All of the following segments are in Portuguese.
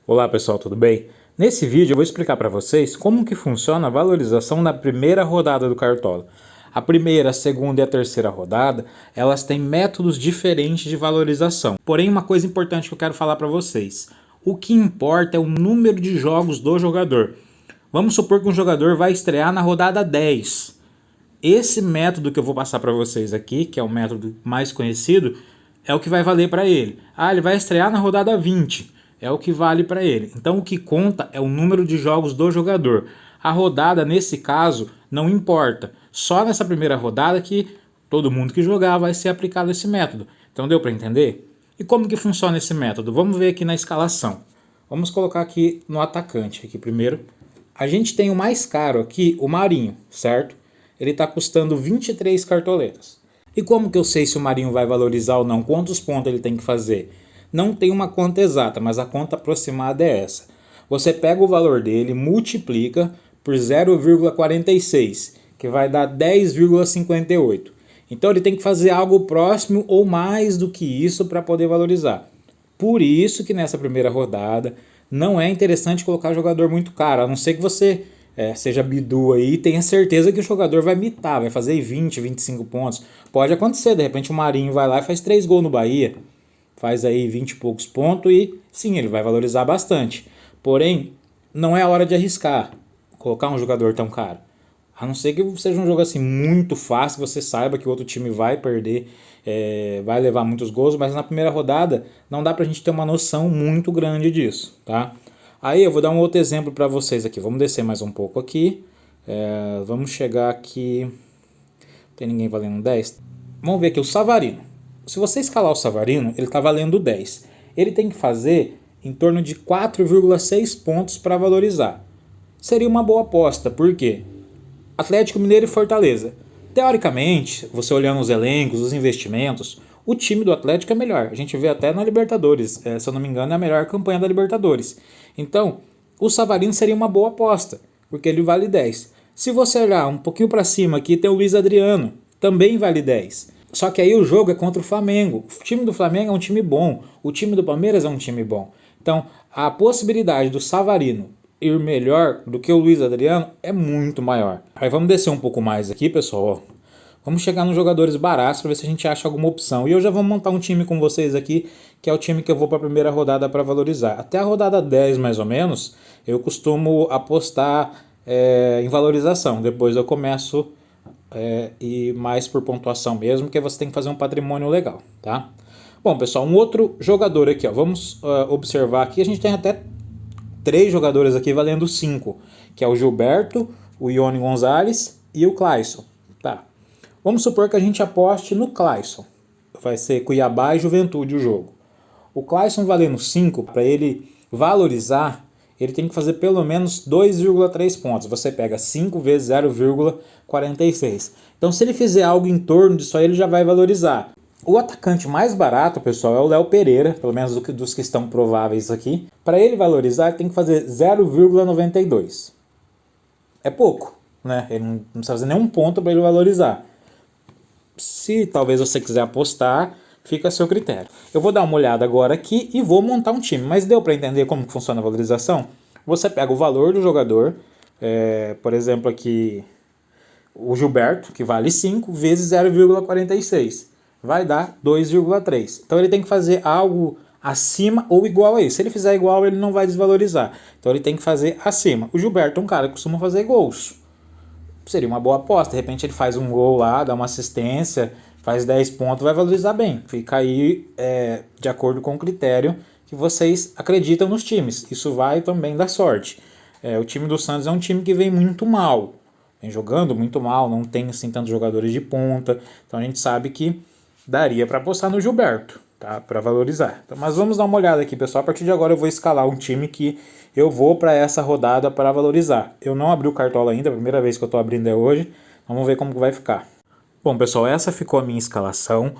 Olá pessoal, tudo bem? Nesse vídeo eu vou explicar para vocês como que funciona a valorização na primeira rodada do Cartola. A primeira, a segunda e a terceira rodada, elas têm métodos diferentes de valorização. Porém, uma coisa importante que eu quero falar para vocês. O que importa é o número de jogos do jogador. Vamos supor que um jogador vai estrear na rodada 10. Esse método que eu vou passar para vocês aqui, que é o método mais conhecido, é o que vai valer para ele. Ele vai estrear na rodada 20. É o que vale para ele. Então o que conta é o número de jogos do jogador. A rodada, nesse caso, não importa. Só nessa primeira rodada que todo mundo que jogar vai ser aplicado esse método. Então deu para entender? E como que funciona esse método? Vamos ver aqui na escalação. Vamos colocar aqui no atacante. Aqui primeiro. A gente tem o mais caro aqui, o Marinho, certo? Ele está custando 23 cartoletas. E como que eu sei se o Marinho vai valorizar ou não? Quantos pontos ele tem que fazer? Não tem uma conta exata, mas a conta aproximada é essa. Você pega o valor dele, multiplica por 0,46, que vai dar 10,58. Então ele tem que fazer algo próximo ou mais do que isso para poder valorizar. Por isso que nessa primeira rodada não é interessante colocar jogador muito caro, a não ser que você seja bidu aí e tenha certeza que o jogador vai mitar, vai fazer 20, 25 pontos. Pode acontecer, de repente o Marinho vai lá e faz 3 gols no Bahia. Faz aí 20 e poucos pontos e sim, ele vai valorizar bastante. Porém, não é a hora de arriscar, colocar um jogador tão caro. A não ser que seja um jogo assim muito fácil, você saiba que o outro time vai perder, vai levar muitos gols, mas na primeira rodada não dá pra gente ter uma noção muito grande disso, tá? Aí eu vou dar um outro exemplo para vocês aqui. Vamos descer mais um pouco aqui. Vamos chegar aqui. Não tem ninguém valendo 10. Vamos ver aqui o Savarino. Se você escalar o Savarino, ele está valendo 10. Ele tem que fazer em torno de 4,6 pontos para valorizar. Seria uma boa aposta, por quê? Atlético Mineiro e Fortaleza. Teoricamente, você olhando os elencos, os investimentos, o time do Atlético é melhor. A gente vê até na Libertadores. Se eu não me engano, é a melhor campanha da Libertadores. Então, o Savarino seria uma boa aposta, porque ele vale 10. Se você olhar um pouquinho para cima aqui, tem o Luiz Adriano, também vale 10. Só que aí o jogo é contra o Flamengo. O time do Flamengo é um time bom. O time do Palmeiras é um time bom. Então, a possibilidade do Savarino ir melhor do que o Luiz Adriano é muito maior. Aí vamos descer um pouco mais aqui, pessoal. Vamos chegar nos jogadores baratos para ver se a gente acha alguma opção. E eu já vou montar um time com vocês aqui, que é o time que eu vou para a primeira rodada para valorizar. Até a rodada 10, mais ou menos, eu costumo apostar em valorização. Depois eu começo e mais por pontuação mesmo, que você tem que fazer um patrimônio legal, tá? Bom, pessoal, um outro jogador aqui, ó, vamos observar aqui, a gente tem até 3 jogadores aqui valendo 5, que é o Gilberto, o Ione Gonzalez e o Clayson, tá? Vamos supor que a gente aposte no Clayson, vai ser Cuiabá e Juventude o jogo. O Clayson valendo 5, para ele valorizar, ele tem que fazer pelo menos 2,3 pontos. Você pega 5 vezes 0,46. Então, se ele fizer algo em torno disso aí, ele já vai valorizar. O atacante mais barato, pessoal, é o Léo Pereira, pelo menos dos que estão prováveis aqui. Para ele valorizar, ele tem que fazer 0,92. É pouco, né? Ele não precisa fazer nenhum ponto para ele valorizar. Se talvez você quiser apostar, fica a seu critério. Eu vou dar uma olhada agora aqui e vou montar um time. Mas deu para entender como funciona a valorização? Você pega o valor do jogador, por exemplo aqui o Gilberto, que vale 5, vezes 0,46. Vai dar 2,3. Então ele tem que fazer algo acima ou igual a isso. Se ele fizer igual, ele não vai desvalorizar. Então ele tem que fazer acima. O Gilberto é um cara que costuma fazer gols. Seria uma boa aposta. De repente ele faz um gol lá, dá uma assistência, faz 10 pontos, vai valorizar bem. Fica aí de acordo com o critério que vocês acreditam nos times. Isso vai também dar sorte. O time do Santos é um time que vem muito mal. Vem jogando muito mal, não tem assim tantos jogadores de ponta. Então a gente sabe que daria para apostar no Gilberto, tá? Para valorizar. Então, mas vamos dar uma olhada aqui, pessoal. A partir de agora eu vou escalar um time que eu vou para essa rodada para valorizar. Eu não abri o Cartola ainda, a primeira vez que eu estou abrindo é hoje. Vamos ver como vai ficar. Bom, pessoal, essa ficou a minha escalação.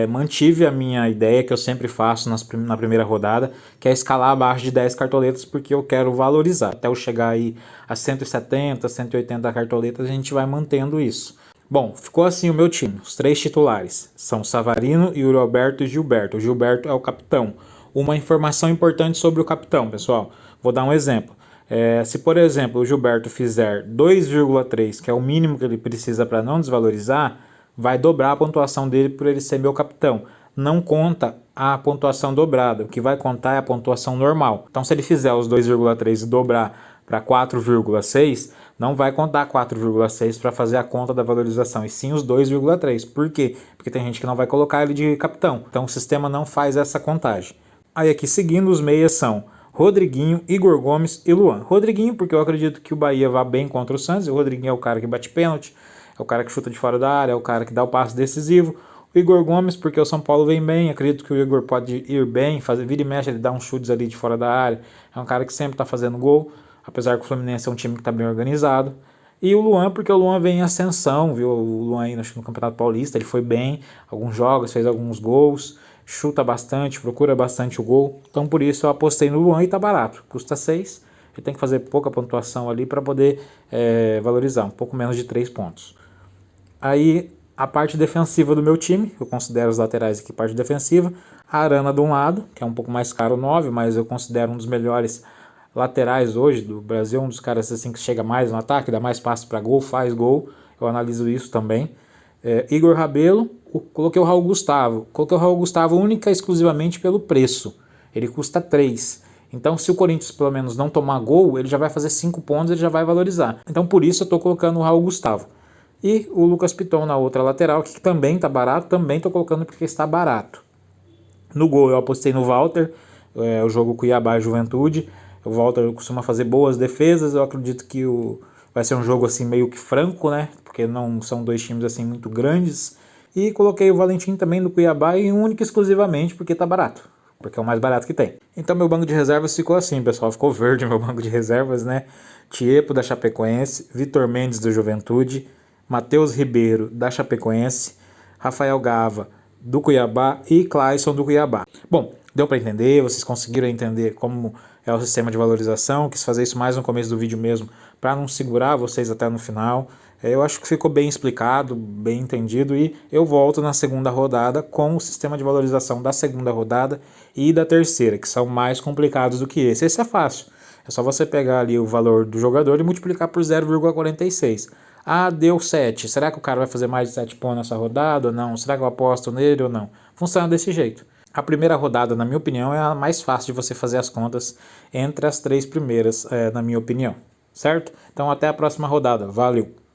Mantive a minha ideia que eu sempre faço na primeira rodada, que é escalar abaixo de 10 cartoletas, porque eu quero valorizar. Até eu chegar aí a 170, 180 cartoletas, a gente vai mantendo isso. Bom, ficou assim o meu time. Os 3 titulares são Savarino, Yuri Alberto e Gilberto. O Gilberto é o capitão. uma informação importante sobre o capitão, pessoal. Vou dar um exemplo. Se, por exemplo, o Gilberto fizer 2,3, que é o mínimo que ele precisa para não desvalorizar, vai dobrar a pontuação dele por ele ser meu capitão. Não conta a pontuação dobrada, o que vai contar é a pontuação normal. Então, se ele fizer os 2,3 e dobrar para 4,6, não vai contar 4,6 para fazer a conta da valorização, e sim os 2,3. Por quê? Porque tem gente que não vai colocar ele de capitão. Então, o sistema não faz essa contagem. Aí aqui seguindo, os meias são Rodriguinho, Igor Gomes e Luan. Rodriguinho, porque eu acredito que o Bahia vá bem contra o Santos. O Rodriguinho é o cara que bate pênalti, é o cara que chuta de fora da área, é o cara que dá o passe decisivo. O Igor Gomes, porque o São Paulo vem bem, acredito que o Igor pode ir bem, vira e mexe, ele dá uns chutes ali de fora da área. É um cara que sempre está fazendo gol, apesar que o Fluminense é um time que está bem organizado. E o Luan, porque o Luan vem em ascensão, viu? O Luan aí no Campeonato Paulista, ele foi bem, alguns jogos, fez alguns gols, chuta bastante, procura bastante o gol. Então por isso eu apostei no Luan e tá barato, custa 6. Ele tem que fazer pouca pontuação ali para poder valorizar, um pouco menos de 3 pontos. Aí a parte defensiva do meu time, eu considero os laterais aqui parte defensiva, a Arana de um lado, que é um pouco mais caro, 9, mas eu considero um dos melhores laterais hoje do Brasil, um dos caras assim que chega mais no ataque, dá mais passe para gol, faz gol, eu analiso isso também. Igor Rabelo, coloquei o Raul Gustavo, única e exclusivamente pelo preço, ele custa 3. Então se o Corinthians pelo menos não tomar gol, ele já vai fazer 5 pontos, ele já vai valorizar. Então por isso eu estou colocando o Raul Gustavo. E o Lucas Piton na outra lateral, que também está barato, também estou colocando porque está barato. No gol eu apostei no Walter, o jogo Cuiabá e Juventude. O Walter costuma fazer boas defesas, eu acredito que vai ser um jogo assim meio que franco, né? Porque não são dois times assim muito grandes. E coloquei o Valentim também do Cuiabá e única e exclusivamente porque está barato, porque é o mais barato que tem. Então meu banco de reservas ficou assim, pessoal, ficou verde meu banco de reservas, né? Tiepo da Chapecoense, Vitor Mendes do Juventude, Matheus Ribeiro da Chapecoense, Rafael Gava do Cuiabá e Clayson do Cuiabá. Bom, deu para entender, vocês conseguiram entender como é o sistema de valorização, quis fazer isso mais no começo do vídeo mesmo, para não segurar vocês até no final. Eu acho que ficou bem explicado, bem entendido, e eu volto na segunda rodada com o sistema de valorização da segunda rodada e da terceira, que são mais complicados do que esse. Esse é fácil, é só você pegar ali o valor do jogador e multiplicar por 0,46. Ah, deu 7. Será que o cara vai fazer mais de 7 pontos nessa rodada ou não? Será que eu aposto nele ou não? Funciona desse jeito. A primeira rodada, na minha opinião, é a mais fácil de você fazer as contas entre as 3 primeiras, na minha opinião. Certo? Então até a próxima rodada. Valeu!